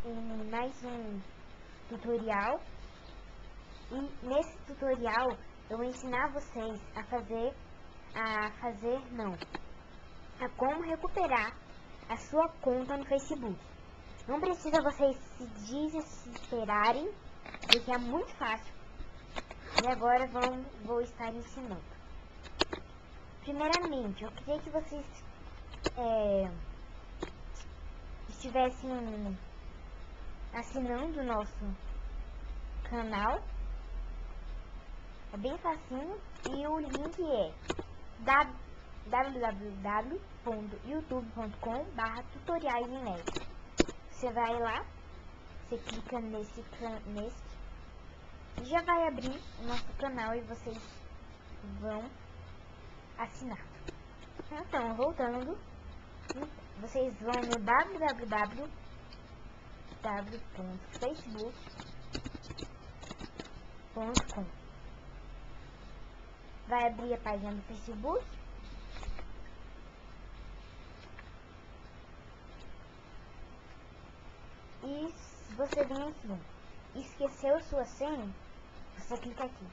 em mais um tutorial. E nesse tutorial eu vou ensinar vocês a como recuperar a sua conta no Facebook. Não precisa vocês se desesperarem, porque é muito fácil. E agora vou estar ensinando. Primeiramente, eu queria que vocês estivessem assinando o nosso canal. É bem facinho. E o link é www.youtube.com/tutoriaisinmédio. Você vai lá, você clica nesse e já vai abrir o nosso canal e vocês vão assinar. Então, voltando, vocês vão no www.facebook.com. Vai abrir a página do Facebook. E você vem aqui, esqueceu sua senha, você clica aqui.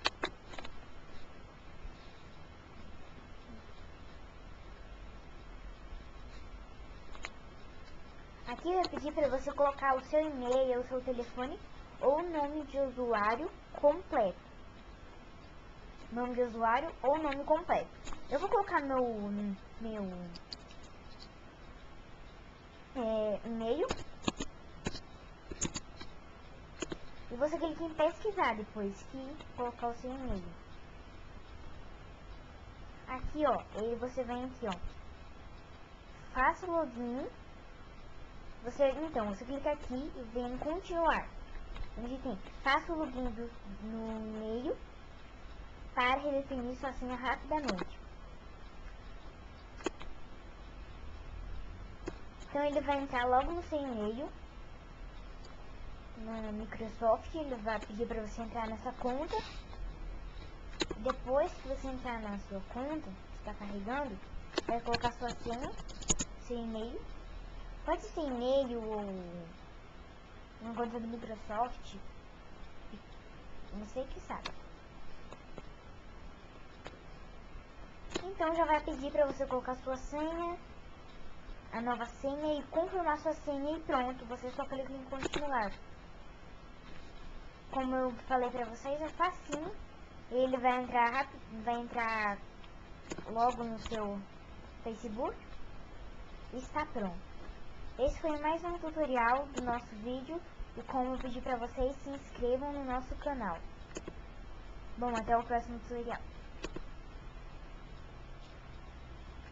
Aqui vai pedir para você colocar o seu e-mail, o seu telefone ou nome de usuário completo. Nome de usuário ou nome completo. Eu vou colocar meu e-mail. E você clica em pesquisar depois que colocar o seu e-mail. Aqui, ó, você vem aqui, ó. Faça o login. Você clica aqui e vem em continuar. Onde tem, faça o login no e-mail para redefinir sua senha rapidamente. Então ele vai entrar logo no seu e-mail. Na Microsoft, ele vai pedir para você entrar nessa conta. Depois que você entrar na sua conta, está carregando, vai colocar sua senha, seu e-mail. Pode ser e-mail ou uma conta do Microsoft, não sei o que sabe. Então já vai pedir para você colocar sua senha, a nova senha, e confirmar sua senha e pronto, você só clica em continuar. Como eu falei pra vocês, é facinho. Ele vai entrar logo no seu Facebook e está pronto. Esse foi mais um tutorial do nosso vídeo. E como eu pedi pra vocês, se inscrevam no nosso canal. Bom, até o próximo tutorial.